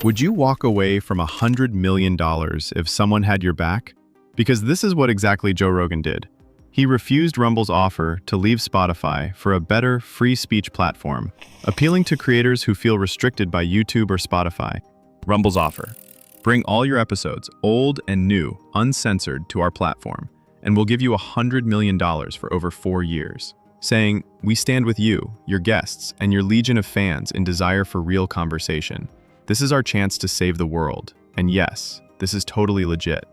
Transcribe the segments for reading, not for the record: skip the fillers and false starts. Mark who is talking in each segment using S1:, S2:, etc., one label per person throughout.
S1: Would you walk away from $100 million if someone had your back? Because this is what exactly Joe Rogan did. He refused Rumble's offer to leave Spotify for a better free speech platform, appealing to creators who feel restricted by YouTube or Spotify. Rumble's offer: bring all your episodes, old and new, uncensored, to our platform, and we'll give you $100 million for over 4 years. Saying, we stand with you, your guests, and your legion of fans in desire for real conversation. This is our chance to save the world. And yes, this is totally legit.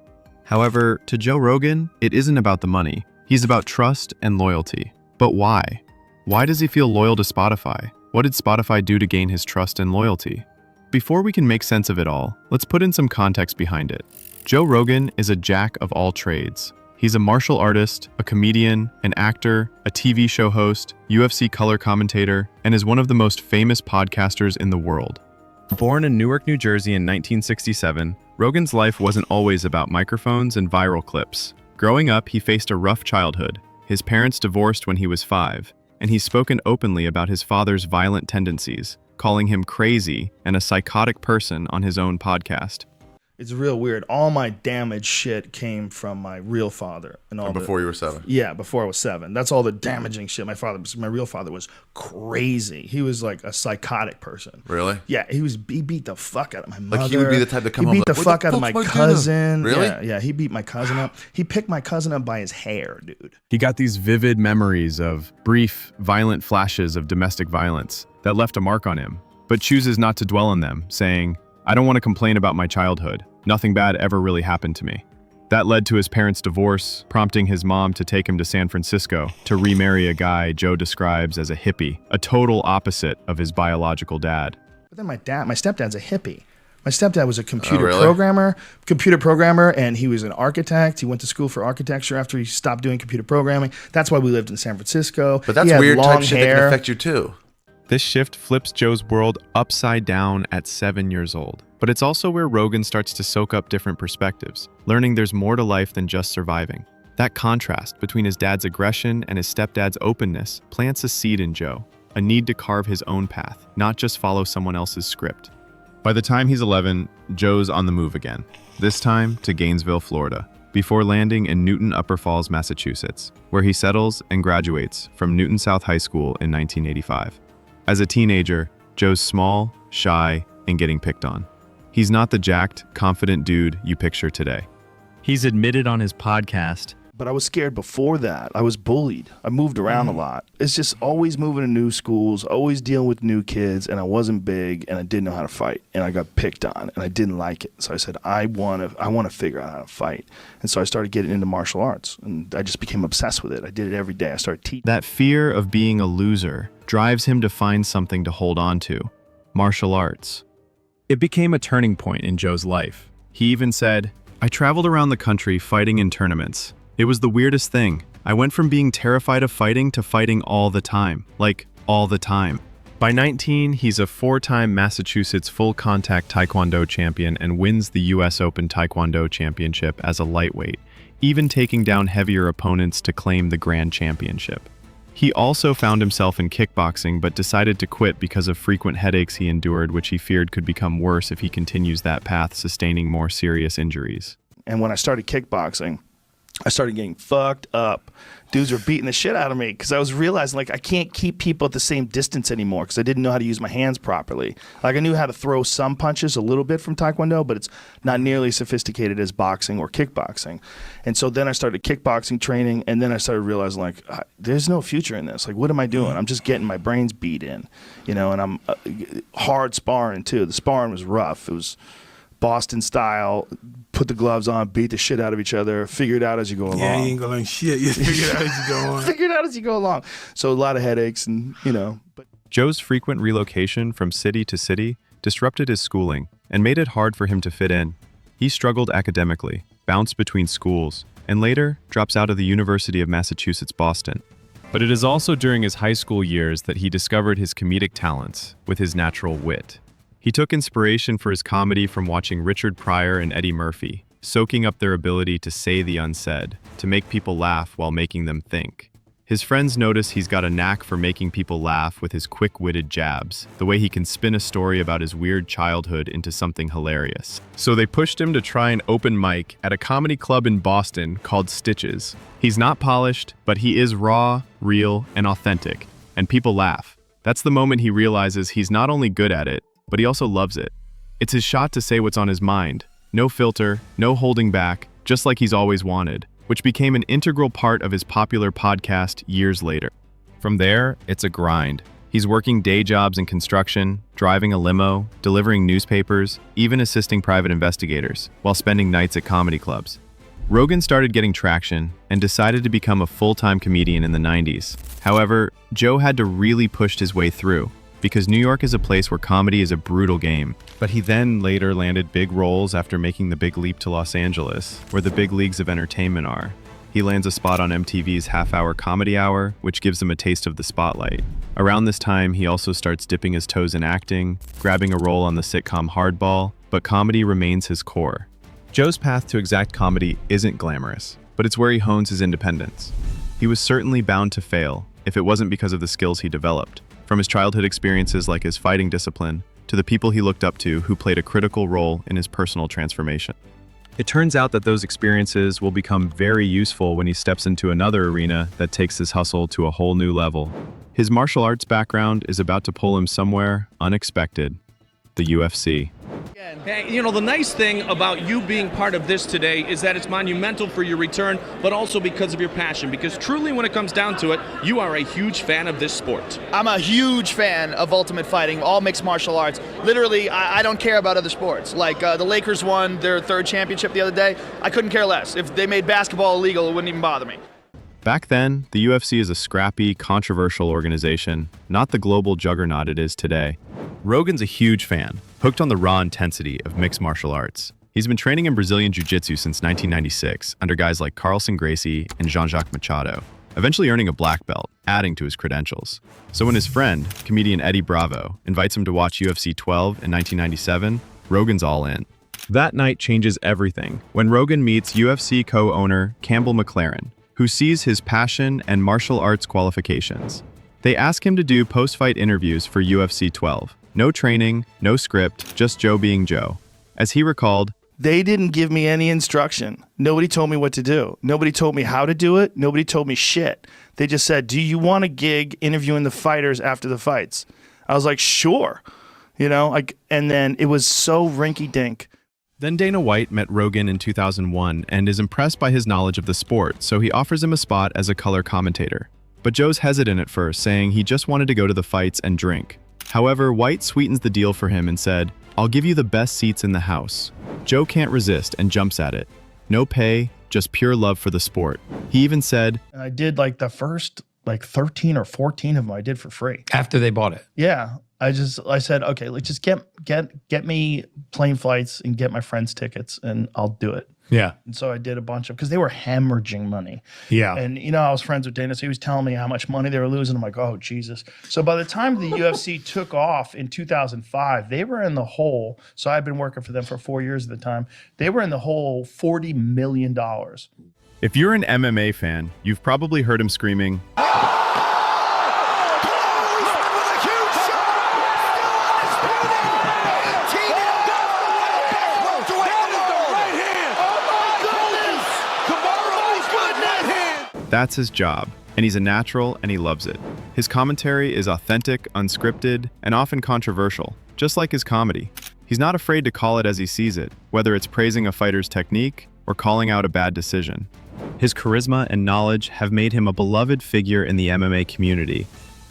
S1: However, to Joe Rogan, it isn't about the money. He's about trust and loyalty. But why? Why does he feel loyal to Spotify? What did Spotify do to gain his trust and loyalty? Before we can make sense of it all, let's put in some context behind it. Joe Rogan is a jack of all trades. He's a martial artist, a comedian, an actor, a TV show host, UFC Color Commentator, and is one of the most famous podcasters in the world. Born in Newark, New Jersey in 1967, Rogan's life wasn't always about microphones and viral clips. Growing up, he faced a rough childhood. His parents divorced when he was 5, and he's spoken openly about his father's violent tendencies, calling him crazy and a psychotic person on his own podcast.
S2: It's real weird. All my damaged shit came from my real father. And
S3: before you were 7?
S2: Yeah, before I was 7. That's all the damaging shit. My real father was crazy. He was like a psychotic person.
S3: Really?
S2: Yeah, he beat the fuck out of my mother.
S3: Like he would be the type to come home.
S2: He beat the fuck out of my cousin.
S3: Really?
S2: Yeah, he beat my cousin up. He picked my cousin up by his hair, dude.
S1: He got these vivid memories of brief, violent flashes of domestic violence that left a mark on him, but chooses not to dwell on them, saying, I don't want to complain about my childhood. Nothing bad ever really happened to me. That led to his parents' divorce, prompting his mom to take him to San Francisco to remarry a guy Joe describes as a hippie, a total opposite of his biological dad.
S2: But then my stepdad's a hippie. My stepdad was a computer programmer, and he was an architect. He went to school for architecture after he stopped doing computer programming. That's why we lived in San Francisco.
S3: But that's weird type shit that can affect you too.
S1: This shift flips Joe's world upside down at 7 years old. But it's also where Rogan starts to soak up different perspectives, learning there's more to life than just surviving. That contrast between his dad's aggression and his stepdad's openness plants a seed in Joe, a need to carve his own path, not just follow someone else's script. By the time he's 11, Joe's on the move again, this time to Gainesville, Florida, before landing in Newton Upper Falls, Massachusetts, where he settles and graduates from Newton South High School in 1985. As a teenager, Joe's small, shy, and getting picked on. He's not the jacked, confident dude you picture today. He's admitted on his podcast,
S2: but I was scared before that. I was bullied. I moved around a lot. It's just always moving to new schools, always dealing with new kids, and I wasn't big, and I didn't know how to fight, and I got picked on, and I didn't like it. So I said, I want to figure out how to fight. And so I started getting into martial arts, and I just became obsessed with it. I did it every day. I started teaching.
S1: That fear of being a loser drives him to find something to hold on to: martial arts. It became a turning point in Joe's life. He even said, I traveled around the country fighting in tournaments. It was the weirdest thing. I went from being terrified of fighting to fighting all the time. Like, all the time. By 19, he's a 4-time Massachusetts full-contact Taekwondo champion and wins the US Open Taekwondo Championship as a lightweight, even taking down heavier opponents to claim the Grand Championship. He also found himself in kickboxing, but decided to quit because of frequent headaches he endured, which he feared could become worse if he continues that path, sustaining more serious injuries.
S2: And when I started kickboxing, I started getting fucked up. Dudes were beating the shit out of me because I was realizing, like, I can't keep people at the same distance anymore because I didn't know how to use my hands properly. Like, I knew how to throw some punches a little bit from Taekwondo, but it's not nearly sophisticated as boxing or kickboxing. And so then I started kickboxing training, and then I started realizing, like, there's no future in this. Like, what am I doing? I'm just getting my brains beat in, and I'm hard sparring, too. The sparring was rough. It was Boston style, put the gloves on, beat the shit out of each other, figure it out as you go along.
S4: Yeah, you ain't gonna learn shit. You figure it out as you go on.
S2: Figure it out as you go along. So a lot of headaches and, But
S1: Joe's frequent relocation from city to city disrupted his schooling and made it hard for him to fit in. He struggled academically, bounced between schools, and later drops out of the University of Massachusetts, Boston. But it is also during his high school years that he discovered his comedic talents with his natural wit. He took inspiration for his comedy from watching Richard Pryor and Eddie Murphy, soaking up their ability to say the unsaid, to make people laugh while making them think. His friends notice he's got a knack for making people laugh with his quick-witted jabs, the way he can spin a story about his weird childhood into something hilarious. So they pushed him to try an open mic at a comedy club in Boston called Stitches. He's not polished, but he is raw, real, and authentic, and people laugh. That's the moment he realizes he's not only good at it, but he also loves it. It's his shot to say what's on his mind. No filter, no holding back, just like he's always wanted, which became an integral part of his popular podcast years later. From there, it's a grind. He's working day jobs in construction, driving a limo, delivering newspapers, even assisting private investigators, while spending nights at comedy clubs. Rogan started getting traction and decided to become a full-time comedian in the 90s. However, Joe had to really push his way through, because New York is a place where comedy is a brutal game. But he then later landed big roles after making the big leap to Los Angeles, where the big leagues of entertainment are. He lands a spot on MTV's half-hour comedy hour, which gives him a taste of the spotlight. Around this time, he also starts dipping his toes in acting, grabbing a role on the sitcom Hardball, but comedy remains his core. Joe's path to exact comedy isn't glamorous, but it's where he hones his independence. He was certainly bound to fail, if it wasn't because of the skills he developed. From his childhood experiences like his fighting discipline, to the people he looked up to who played a critical role in his personal transformation. It turns out that those experiences will become very useful when he steps into another arena that takes his hustle to a whole new level. His martial arts background is about to pull him somewhere unexpected: the UFC.
S5: Hey, you know, the nice thing about you being part of this today is that it's monumental for your return, but also because of your passion. Because truly, when it comes down to it, you are a huge fan of this sport.
S6: I'm a huge fan of Ultimate Fighting, all mixed martial arts. Literally, I don't care about other sports. Like the Lakers won their third championship the other day. I couldn't care less. If they made basketball illegal, it wouldn't even bother me.
S1: Back then, the UFC is a scrappy, controversial organization, not the global juggernaut it is today. Rogan's a huge fan, hooked on the raw intensity of mixed martial arts. He's been training in Brazilian Jiu Jitsu since 1996 under guys like Carlson Gracie and Jean-Jacques Machado, eventually earning a black belt, adding to his credentials. So when his friend, comedian Eddie Bravo, invites him to watch UFC 12 in 1997, Rogan's all in. That night changes everything when Rogan meets UFC co-owner Campbell McLaren, who sees his passion and martial arts qualifications. They ask him to do post-fight interviews for UFC 12. No training, no script, just Joe being Joe. As he recalled,
S2: They didn't give me any instruction. Nobody told me what to do. Nobody told me how to do it. Nobody told me shit. They just said, do you want a gig interviewing the fighters after the fights? I was like, sure. You know, like, and then it was so rinky-dink.
S1: Then Dana White met Rogan in 2001 and is impressed by his knowledge of the sport, so he offers him a spot as a color commentator. But Joe's hesitant at first, saying he just wanted to go to the fights and drink. However, White sweetens the deal for him and said, "I'll give you the best seats in the house." Joe can't resist and jumps at it. No pay, just pure love for the sport. He even said,
S2: And I did like the first 13 or 14 of them I did for free.
S4: After they bought it.
S2: Yeah. I said, okay, let's just get me plane flights and get my friends tickets and I'll do it.
S4: Yeah.
S2: And so I did a bunch of, because they were hemorrhaging money.
S4: Yeah.
S2: And, you know, I was friends with Dana, so he was telling me how much money they were losing. I'm like, oh, Jesus. So by the time the UFC took off in 2005, they were in the hole. So I've been working for them for 4 years at the time. They were in the hole $40 million.
S1: if you're an MMA fan, you've probably heard him screaming, that's his job, and he's a natural and he loves it. His commentary is authentic, unscripted, and often controversial, just like his comedy. He's not afraid to call it as he sees it, whether it's praising a fighter's technique or calling out a bad decision. His charisma and knowledge have made him a beloved figure in the MMA community,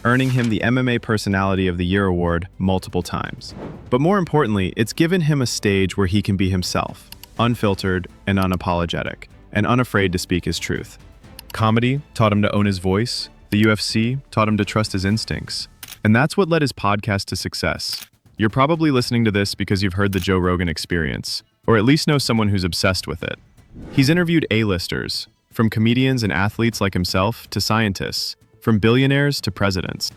S1: earning him the MMA Personality of the Year award multiple times. But more importantly, it's given him a stage where he can be himself, unfiltered and unapologetic, and unafraid to speak his truth. Comedy taught him to own his voice. The UFC taught him to trust his instincts. And that's what led his podcast to success. You're probably listening to this because you've heard the Joe Rogan Experience, or at least know someone who's obsessed with it. He's interviewed A-listers, from comedians and athletes like himself to scientists, from billionaires to presidents.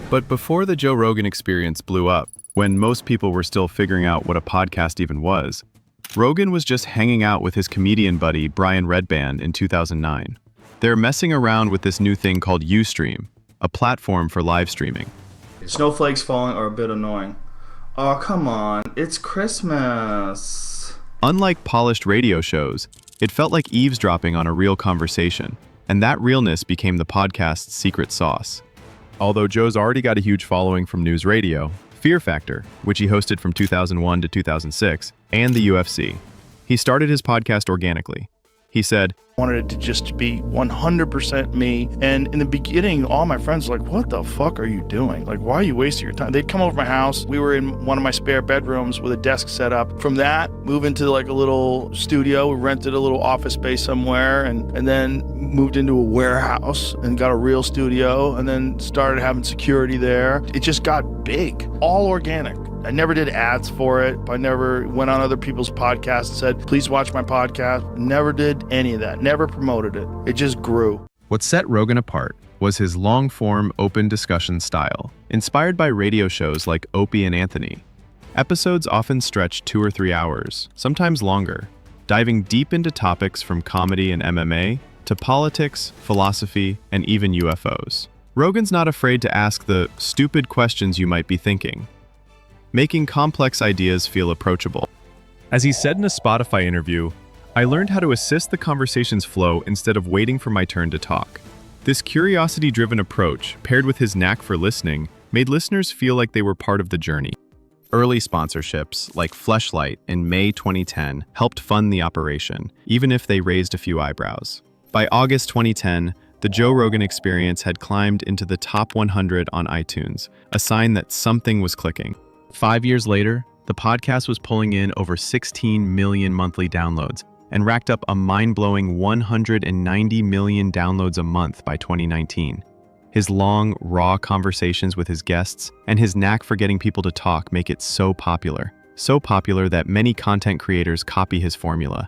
S1: But before the Joe Rogan Experience blew up, when most people were still figuring out what a podcast even was, Rogan was just hanging out with his comedian buddy Brian Redman in 2009. They're messing around with this new thing called Ustream, a platform for live streaming.
S2: Snowflakes falling are a bit annoying. Oh, come on. It's Christmas.
S1: Unlike polished radio shows, it felt like eavesdropping on a real conversation, and that realness became the podcast's secret sauce. Although Joe's already got a huge following from news radio, Fear Factor, which he hosted from 2001 to 2006, and the UFC, he started his podcast organically. He said,
S2: I wanted it to just be 100% me. And in the beginning, all my friends were like, what the fuck are you doing? Like, why are you wasting your time? They'd come over to my house. We were in one of my spare bedrooms with a desk set up. From that, move into like a little studio. We rented a little office space somewhere and then moved into a warehouse and got a real studio and then started having security there. It just got big, all organic. I never did ads for it. I never went on other people's podcasts and said, please watch my podcast. Never did any of that. Never promoted it. It just grew.
S1: what set Rogan apart was his long-form open discussion style, inspired by radio shows like Opie and Anthony. Episodes often stretched 2 or 3 hours, sometimes longer, diving deep into topics from comedy and MMA to politics, philosophy, and even UFOs. Rogan's not afraid to ask the stupid questions you might be thinking, making complex ideas feel approachable. As he said in a Spotify interview, "I learned how to assist the conversation's flow instead of waiting for my turn to talk." This curiosity-driven approach, paired with his knack for listening, made listeners feel like they were part of the journey. Early sponsorships, like Fleshlight in May 2010, helped fund the operation, even if they raised a few eyebrows. By August 2010, the Joe Rogan Experience had climbed into the top 100 on iTunes, a sign that something was clicking. 5 years later, the podcast was pulling in over 16 million monthly downloads and racked up a mind-blowing 190 million downloads a month by 2019. His long, raw conversations with his guests and his knack for getting people to talk make it so popular that many content creators copy his formula.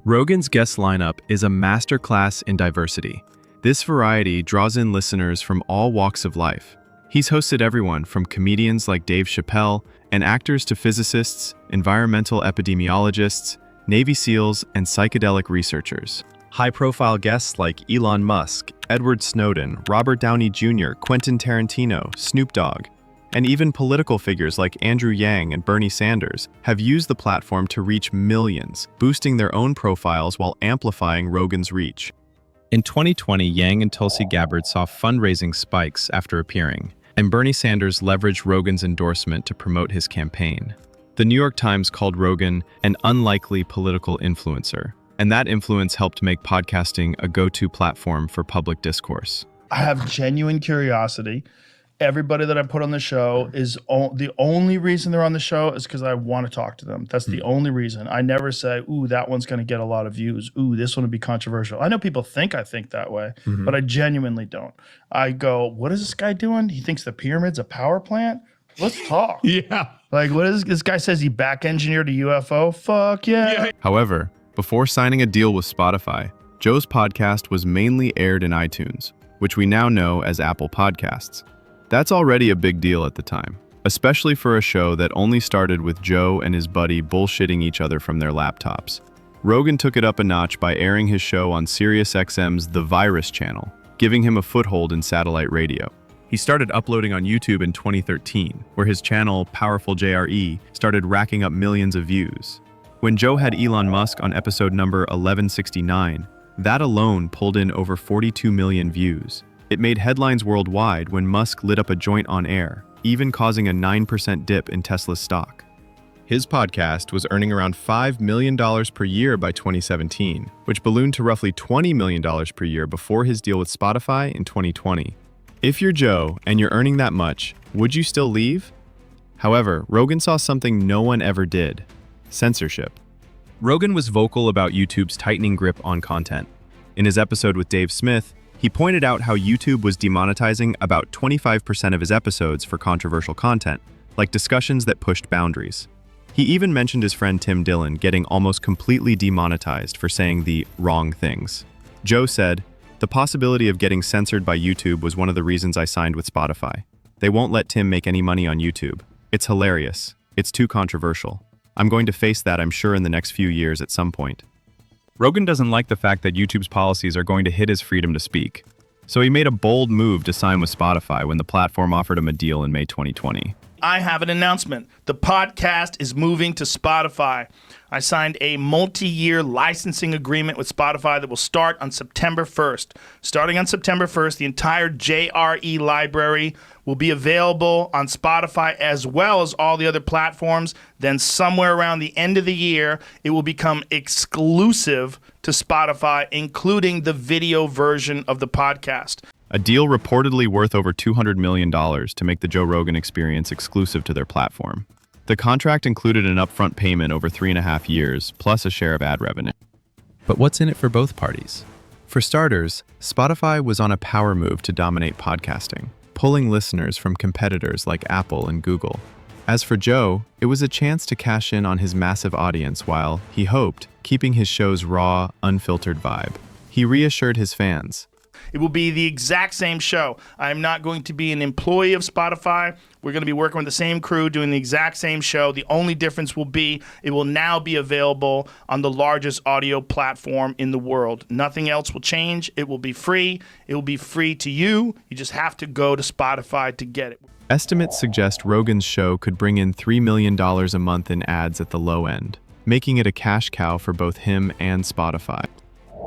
S1: Rogan's guest lineup is a masterclass in diversity. This variety draws in listeners from all walks of life. He's hosted everyone from comedians like Dave Chappelle and actors to physicists, environmental epidemiologists, Navy SEALs, and psychedelic researchers. High-profile guests like Elon Musk, Edward Snowden, Robert Downey Jr., Quentin Tarantino, Snoop Dogg, and even political figures like Andrew Yang and Bernie Sanders have used the platform to reach millions, boosting their own profiles while amplifying Rogan's reach. In 2020, Yang and Tulsi Gabbard saw fundraising spikes after appearing, and Bernie Sanders leveraged Rogan's endorsement to promote his campaign. The New York Times called Rogan an unlikely political influencer, and that influence helped make podcasting a go-to platform for public discourse.
S2: I have genuine curiosity. Everybody that I put on the show is the only reason they're on the show is because I want to talk to them. That's the only reason. I never say, ooh, that one's going to get a lot of views. Ooh, this one would be controversial. I know people think I think that way, but I genuinely don't. I go, what is this guy doing? He thinks the pyramid's a power plant? Let's talk.
S4: Yeah.
S2: Like, what is this guy says he back engineered a UFO? Fuck yeah.
S1: However, before signing a deal with Spotify, Joe's podcast was mainly aired in iTunes, which we now know as Apple Podcasts. That's already a big deal at the time, especially for a show that only started with Joe and his buddy bullshitting each other from their laptops. Rogan took it up a notch by airing his show on SiriusXM's The Virus channel, giving him a foothold in satellite radio. He started uploading on YouTube in 2013, where his channel, Powerful JRE, started racking up millions of views. When Joe had Elon Musk on episode number 1169, that alone pulled in over 42 million views. It made headlines worldwide when Musk lit up a joint on air, even causing a 9% dip in Tesla's stock. His podcast was earning around $5 million per year by 2017, which ballooned to roughly $20 million per year before his deal with Spotify in 2020. If you're Joe and you're earning that much, would you still leave? However, Rogan saw something no one ever did: censorship. Rogan was vocal about YouTube's tightening grip on content. In his episode with Dave Smith, he pointed out how YouTube was demonetizing about 25% of his episodes for controversial content, like discussions that pushed boundaries. He even mentioned his friend Tim Dillon getting almost completely demonetized for saying the wrong things. Joe said, "The possibility of getting censored by YouTube was one of the reasons I signed with Spotify. They won't let Tim make any money on YouTube. It's hilarious. It's too controversial. I'm going to face that, I'm sure, in the next few years at some point." Rogan doesn't like the fact that YouTube's policies are going to hit his freedom to speak. So he made a bold move to sign with Spotify when the platform offered him a deal in May 2020.
S2: I have an announcement. The podcast is moving to Spotify. I signed a multi-year licensing agreement with Spotify that will start on September 1st. Starting on September 1st, the entire JRE library will be available on Spotify as well as all the other platforms. Then somewhere around the end of the year, it will become exclusive to Spotify, including the video version of the podcast.
S1: A deal reportedly worth over $200 million to make the Joe Rogan Experience exclusive to their platform. The contract included an upfront payment over 3.5 years, plus a share of ad revenue. But what's in it for both parties? For starters, Spotify was on a power move to dominate podcasting, pulling listeners from competitors like Apple and Google. As for Joe, it was a chance to cash in on his massive audience while, he hoped, keeping his show's raw, unfiltered vibe. He reassured his fans.
S2: It will be the exact same show. I'm not going to be an employee of Spotify. We're going to be working with the same crew doing the exact same show. The only difference will be it will now be available on the largest audio platform in the world. Nothing else will change. It will be free. It will be free to you. You just have to go to Spotify to get it.
S1: Estimates suggest Rogan's show could bring in $3 million a month in ads at the low end, making it a cash cow for both him and Spotify.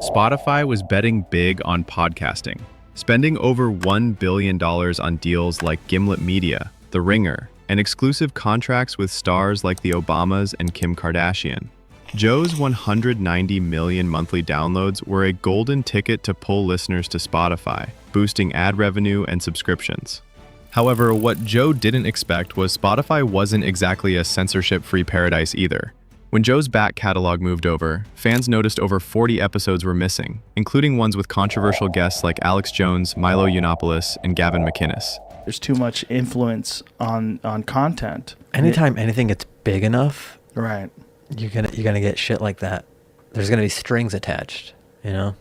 S1: Spotify was betting big on podcasting, spending over $1 billion on deals like Gimlet Media, The Ringer, and exclusive contracts with stars like the Obamas and Kim Kardashian. Joe's 190 million monthly downloads were a golden ticket to pull listeners to Spotify, boosting ad revenue and subscriptions. However, what Joe didn't expect was Spotify wasn't exactly a censorship-free paradise either. When Joe's back catalog moved over, fans noticed over 40 episodes were missing, including ones with controversial guests like Alex Jones, Milo Yiannopoulos, and Gavin McInnes.
S2: There's too much influence on content.
S7: Anytime anything gets big enough,
S2: Right.
S7: you're gonna get shit like that. There's gonna be strings attached, you know?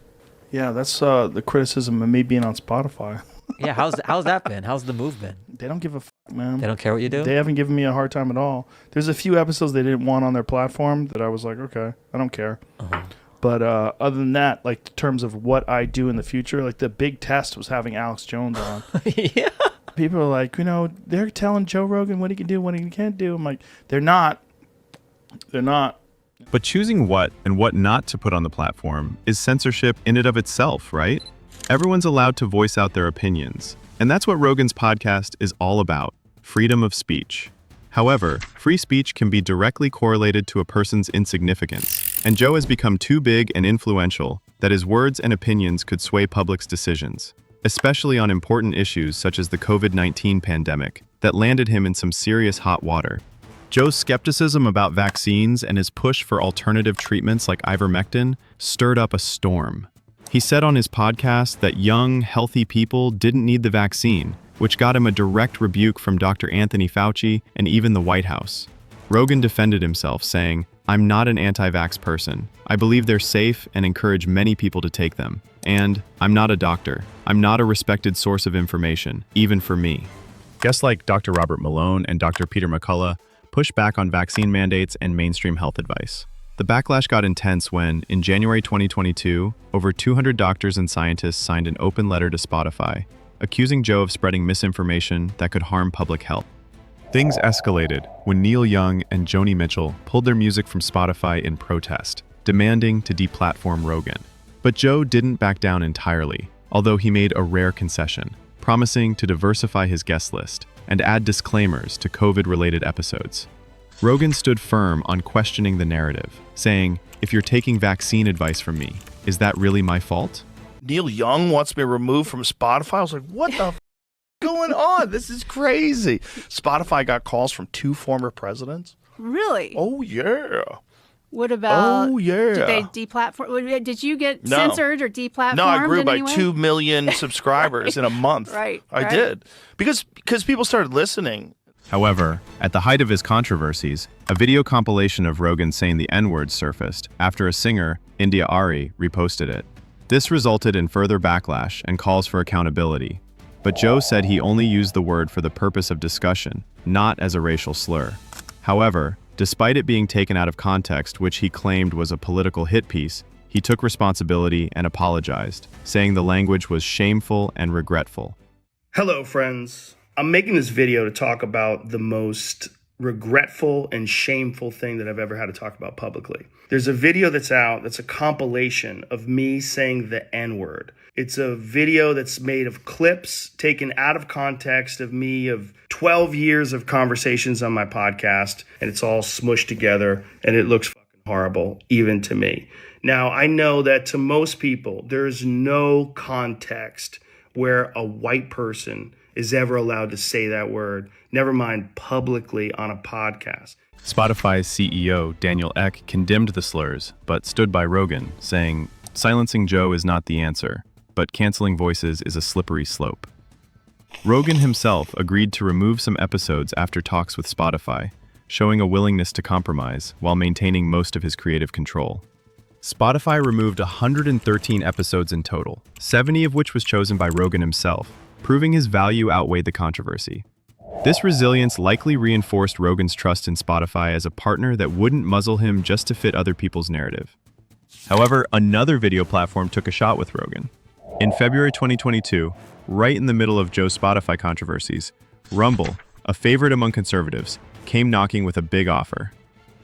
S2: Yeah, that's the criticism of me being on Spotify.
S7: Yeah, how's that been? How's the move been?
S2: They don't give a man.
S7: They don't care what you do?
S2: They haven't given me a hard time at all. There's a few episodes they didn't want on their platform that I was like, okay, I don't care. But other than that, like in terms of what I do in the future, like the big test was having Alex Jones on.
S7: Yeah.
S2: People are like, they're telling Joe Rogan what he can do, what he can't do. I'm like, they're not. They're not.
S1: But choosing what and what not to put on the platform is censorship in and of itself, right? Everyone's allowed to voice out their opinions, and that's what Rogan's podcast is all about, freedom of speech. However, free speech can be directly correlated to a person's insignificance, and Joe has become too big and influential that his words and opinions could sway public's decisions, especially on important issues such as the COVID-19 pandemic that landed him in some serious hot water. Joe's skepticism about vaccines and his push for alternative treatments like ivermectin stirred up a storm. He said on his podcast that young, healthy people didn't need the vaccine, which got him a direct rebuke from Dr. Anthony Fauci and even the White House. Rogan defended himself, saying, "I'm not an anti-vax person. I believe they're safe and encourage many people to take them. And I'm not a doctor. I'm not a respected source of information, even for me." Guests like Dr. Robert Malone and Dr. Peter McCullough pushed back on vaccine mandates and mainstream health advice. The backlash got intense when, in January 2022, over 200 doctors and scientists signed an open letter to Spotify, accusing Joe of spreading misinformation that could harm public health. Things escalated when Neil Young and Joni Mitchell pulled their music from Spotify in protest, demanding to deplatform Rogan. But Joe didn't back down entirely, although he made a rare concession, promising to diversify his guest list and add disclaimers to COVID-related episodes. Rogan stood firm on questioning the narrative, saying, "If you're taking vaccine advice from me, is that really my fault?"
S2: Neil Young wants me removed from Spotify. I was like, what the going on? This is crazy. Spotify got calls from 2 former presidents.
S8: Really?
S2: Oh, yeah.
S8: What about?
S2: Oh, yeah.
S8: Did they deplatform? Did you get
S2: No.
S8: censored or deplatformed?
S2: No, I grew
S8: in
S2: by
S8: any way?
S2: 2 million subscribers in a month.
S8: Right.
S2: I did. Because people started listening.
S1: However, at the height of his controversies, a video compilation of Rogan saying the N-word surfaced after a singer, India Ari, reposted it. This resulted in further backlash and calls for accountability. But Joe said he only used the word for the purpose of discussion, not as a racial slur. However, despite it being taken out of context, which he claimed was a political hit piece, he took responsibility and apologized, saying the language was shameful and regretful.
S9: Hello, friends. I'm making this video to talk about the most regretful and shameful thing that I've ever had to talk about publicly. There's a video that's out that's a compilation of me saying the N-word. It's a video that's made of clips taken out of context of me of 12 years of conversations on my podcast, and it's all smushed together, and it looks fucking horrible, even to me. Now, I know that to most people, there's no context where a white person is ever allowed to say that word, never mind publicly on a podcast.
S1: Spotify's CEO, Daniel Ek, condemned the slurs, but stood by Rogan, saying, "Silencing Joe is not the answer, but canceling voices is a slippery slope." Rogan himself agreed to remove some episodes after talks with Spotify, showing a willingness to compromise while maintaining most of his creative control. Spotify removed 113 episodes in total, 70 of which was chosen by Rogan himself, proving his value outweighed the controversy. This resilience likely reinforced Rogan's trust in Spotify as a partner that wouldn't muzzle him just to fit other people's narrative. However, another video platform took a shot with Rogan. In February 2022, right in the middle of Joe's Spotify controversies, Rumble, a favorite among conservatives, came knocking with a big offer.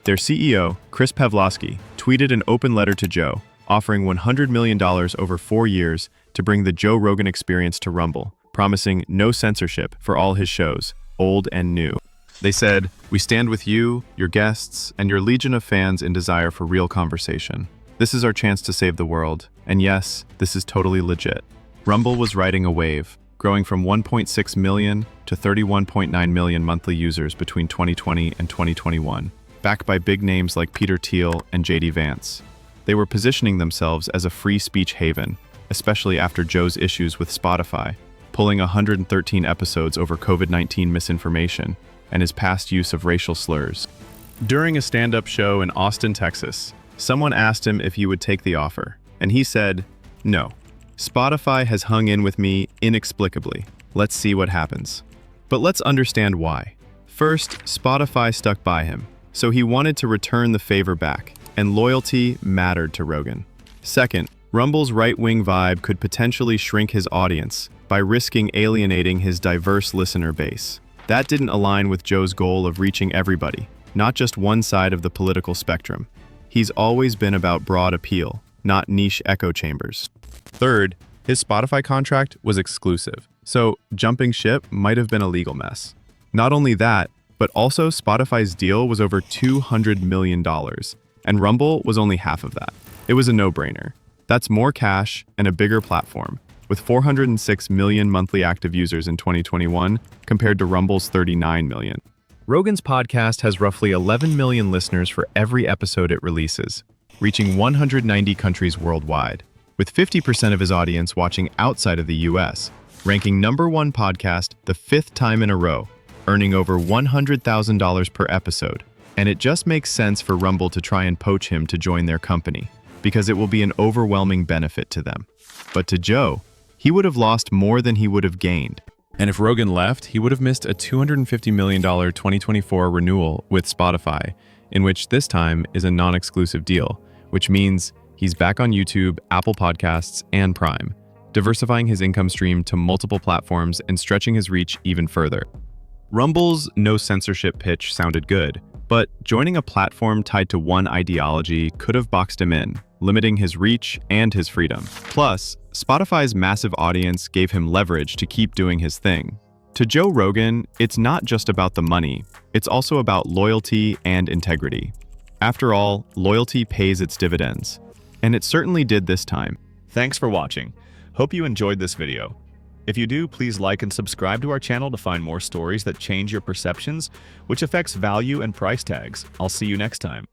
S1: Their CEO, Chris Pavlovski, tweeted an open letter to Joe, offering $100 million over 4 years to bring the Joe Rogan Experience to Rumble, promising no censorship for all his shows, old and new. They said, "We stand with you, your guests, and your legion of fans in desire for real conversation. This is our chance to save the world, and yes, this is totally legit." Rumble was riding a wave, growing from 1.6 million to 31.9 million monthly users between 2020 and 2021, backed by big names like Peter Thiel and JD Vance. They were positioning themselves as a free speech haven, especially after Joe's issues with Spotify, pulling 113 episodes over COVID-19 misinformation and his past use of racial slurs. During a stand-up show in Austin, Texas, someone asked him if he would take the offer, and he said, "No. Spotify has hung in with me inexplicably. Let's see what happens." But let's understand why. First, Spotify stuck by him, so he wanted to return the favor back, and loyalty mattered to Rogan. Second, Rumble's right-wing vibe could potentially shrink his audience by risking alienating his diverse listener base. That didn't align with Joe's goal of reaching everybody, not just one side of the political spectrum. He's always been about broad appeal, not niche echo chambers. Third, his Spotify contract was exclusive, so jumping ship might have been a legal mess. Not only that, but also Spotify's deal was over $200 million, and Rumble was only half of that. It was a no-brainer. That's more cash and a bigger platform, with 406 million monthly active users in 2021 compared to Rumble's 39 million. Rogan's podcast has roughly 11 million listeners for every episode it releases, reaching 190 countries worldwide, with 50% of his audience watching outside of the US, ranking #1 podcast the 5th time in a row, earning over $100,000 per episode. And it just makes sense for Rumble to try and poach him to join their company, because it will be an overwhelming benefit to them. But to Joe, he would have lost more than he would have gained. And if Rogan left, he would have missed a $250 million 2024 renewal with Spotify, in which this time is a non-exclusive deal, which means he's back on YouTube, Apple Podcasts, and Prime, diversifying his income stream to multiple platforms and stretching his reach even further. Rumble's no-censorship pitch sounded good, but joining a platform tied to one ideology could have boxed him in, limiting his reach and his freedom. Plus, Spotify's massive audience gave him leverage to keep doing his thing. To Joe Rogan, it's not just about the money, it's also about loyalty and integrity. After all, loyalty pays its dividends. And it certainly did this time.
S10: Thanks for watching. Hope you enjoyed this video. If you do, please like and subscribe to our channel to find more stories that change your perceptions, which affects value and price tags. I'll see you next time.